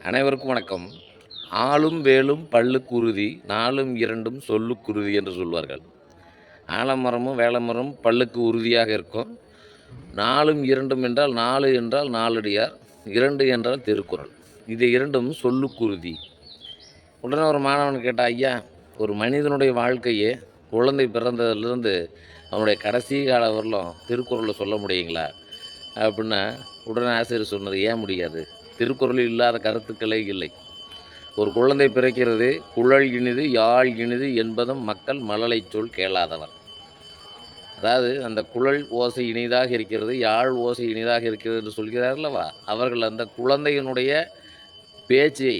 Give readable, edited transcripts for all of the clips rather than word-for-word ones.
அனைவருக்கும் வணக்கம். ஆலும் வேலும் பல்லுக்குறுதி, நாலும் இரண்டும் சொல்லுக்குறுதி என்று சொல்வார்கள். ஆலமரமும் வேலமரமும் பல்லுக்கு உறுதியாக இருக்கும். நாலும் இரண்டும் என்றால் 4 என்றால் நாலடியார், 2 என்றால் திருக்குறள். இது இரண்டும் சொல்லுக்குறுதி. உடனே ஒரு மாணவன் கேட்டான், ஐயா, ஒரு மனிதனுடைய வாழ்க்கையே குழந்தை பிறந்ததிலிருந்து அவனுடைய கடைசி காலம் வரலும் திருக்குறளில் சொல்ல முடியுங்களா அப்படின்னா, உடனே ஆசிரியர் சொன்னது, ஏன் முடியாது? திருக்குறளில் இல்லாத கருத்துக்களே இல்லை. ஒரு குழந்தை பிறக்கிறது, குழல் இனிது யாழ் இனிது என்பதும் மக்கள் மழலைச் சொல் கேளாதவர். அதாவது அந்த குழல் ஓசை இனிதாக இருக்கிறது, யாழ் ஓசை இனிதாக இருக்கிறது என்று சொல்கிறார் அல்லவா, அவர்கள் அந்த குழந்தையினுடைய பேச்சை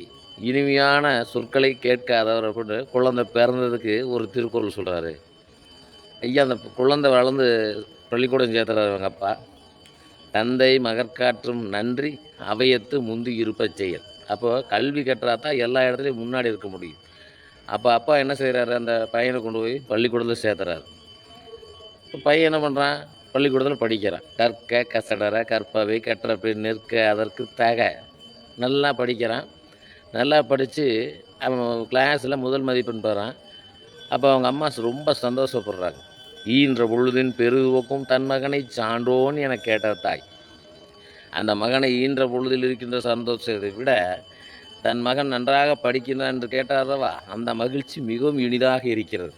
இனிமையான சொற்களை கேட்காதவர் அப்படின்னு குழந்தை பிறந்ததுக்கு ஒரு திருக்குறள் சொல்கிறாரு. ஐயா, அந்த குழந்தை வளர்ந்து பள்ளிக்கூடம் சேர்த்துறாரு அவங்க அப்பா. தந்தை மகற்காற்றும் நன்றி அவையத்து முந்தி இருப்பச் செயல். அப்போ கல்வி கற்றாதான் எல்லா இடத்துலையும் முன்னாடி இருக்க முடியும். அப்போ அப்பா என்ன செய்கிறாரு, அந்த பையனை கொண்டு போய் பள்ளிக்கூடத்தில் சேர்த்துறாரு. இப்போ பையன் என்ன பண்ணுறான், பள்ளிக்கூடத்தில் படிக்கிறான். கற்க கசடர கற்பவை கற்றபி நிற்க அதற்கு தக. நல்லா படிக்கிறான். நல்லா படித்து அவன் கிளாஸில் முதல் மதிப்பெண் பெறான். அப்போ அவங்க அம்மா ரொம்ப சந்தோஷப்படுறாங்க. ஈன்ற பொழுதின் பெருதுவக்கும் தன் மகனை சான்றோன் என கேட்ட தாய். அந்த மகனை ஈன்ற பொழுதில் இருக்கின்ற சந்தோஷத்தை விட தன் மகன் நன்றாக படிக்கிறான் என்று கேட்டாரவா, அந்த மகிழ்ச்சி மிகவும் இனிதாக இருக்கிறது.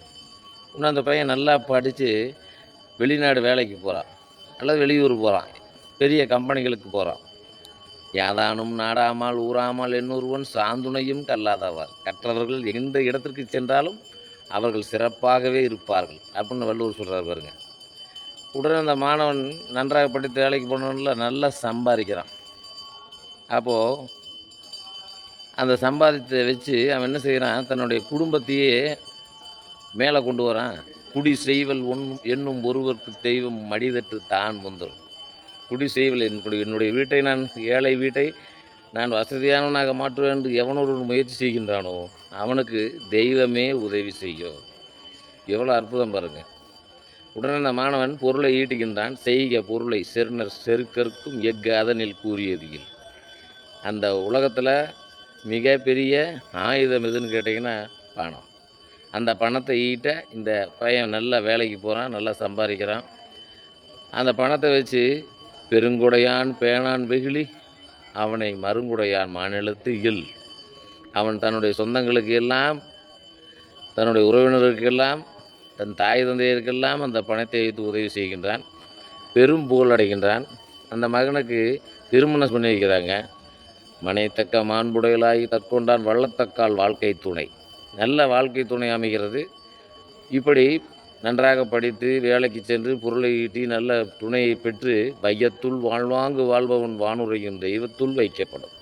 இன்னும் அந்த பையன் நல்லா படித்து வெளிநாடு வேலைக்கு போகிறான், அல்லது வெளியூர் போகிறான், பெரிய கம்பெனிகளுக்கு போகிறான். யாதானும் நாடாமல் ஊறாமல் என்னொருவன் சாந்துணையும் கல்லாதவர். கற்றவர்கள் எந்த இடத்திற்கு சென்றாலும் அவர்கள் சிறப்பாகவே இருப்பார்கள் அப்படின்னு வள்ளுவர் சொல்கிறார் பாருங்க. உடனே அந்த மாணவன் நன்றாக படித்து வேலைக்கு போனவன்ல நல்லா சம்பாதிக்கிறான். அப்போது அந்த சம்பாதித்தை வச்சு அவன் என்ன செய்கிறான், தன்னுடைய குடும்பத்தையே மேலே கொண்டு வரான். குடி செய்வல் என்னும் ஒருவருக்கு தெய்வம் மடிதட்டு தான் முந்தரும். குடி செய்வல் என்னுடைய வீட்டை நான் ஏழை வீட்டை நான் வசதியானவனாக மாற்றுவேன் என்று எவனொரு முயற்சி செய்கின்றானோ அவனுக்கு தெய்வமே உதவி செய்யும். எவ்வளோ அற்புதம் பாருங்கள். உடனே அந்த மாணவன் பொருளை ஈட்டுகின்றான். செய்க பொருளை செருணர் செருக்கற்கும் எஃக அதனில் கூறியதில். அந்த உலகத்தில் மிகப்பெரிய ஆயுதம் எதுன்னு கேட்டிங்கன்னா பணம். அந்த பணத்தை ஈட்ட இந்த பையன் நல்லா வேலைக்கு போகிறான், நல்லா சம்பாதிக்கிறான். அந்த பணத்தை வச்சு பெருங்குடையான் பேணான் வெகுளி அவனை மருங்குடையான் மாநிலத்து இல். அவன் தன்னுடைய சொந்தங்களுக்கு எல்லாம், தன்னுடைய உறவினர்களுக்கெல்லாம், தன் தாய் தந்தையருக்கெல்லாம் அந்த பணத்தை வைத்து உதவி செய்கின்றான். பெரும் புகழ் அடைகின்றான். அந்த மகனுக்கு திருமணம் பண்ணி வைக்கிறாங்க. மனைத்தக்க மாண்புடையலாகி தற்கொண்டான் வள்ளத்தக்கால் வாழ்க்கை துணை. நல்ல வாழ்க்கை துணை அமைகிறது. இப்படி நன்றாக படித்து வேலைக்கு சென்று பொருளை ஈட்டி நல்ல துணையை பெற்று வையத்துள் வாழ்வாங்கு வாழ்பவன் வானுரையும் தெய்வத்துள் வைக்கப்படும்.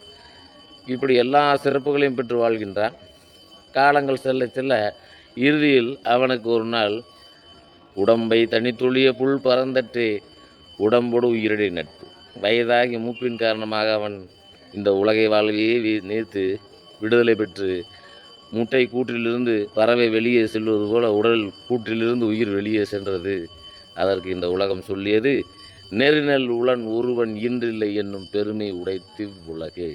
இப்படி எல்லா சிறப்புகளையும் பெற்று வாழ்கின்றான். காலங்கள் செல்ல செல்ல இறுதியில் அவனுக்கு ஒரு நாள் உடம்பை தனித்துளிய புல் பறந்தற்றே உடம்போடு உயிரிடை நட்பு. வயதாகி மூப்பின் காரணமாக அவன் இந்த உலகை வாழ்வையே நீர்த்து விடுதலை பெற்று முட்டை கூற்றிலிருந்து பறவை வெளியே செல்வது போல உடல் கூற்றிலிருந்து உயிர் வெளியே சென்றது. அதற்கு இந்த உலகம் சொல்லியது, நெருநெல் உளன் ஒருவன் இன்றில்லை என்னும் பெருமை உடைத்து உலகே.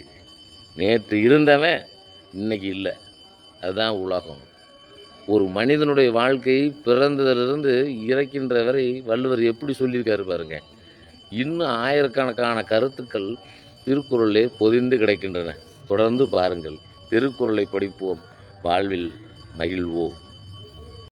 நேற்று இருந்தவன் இன்னைக்கு இல்லை, அதுதான் உலகம். ஒரு மனிதனுடைய வாழ்க்கை பிறந்ததிலிருந்து இறக்கின்ற வரை வள்ளுவர் எப்படி சொல்லியிருக்காரு பாருங்க. இன்னும் ஆயிரக்கணக்கான கருத்துக்கள் திருக்குறளிலே பொதிந்து கிடக்கின்றன. தொடர்ந்து பாருங்கள். திருக்குறளை படிப்போம், வாழ்வில் மகிழ்வோம்.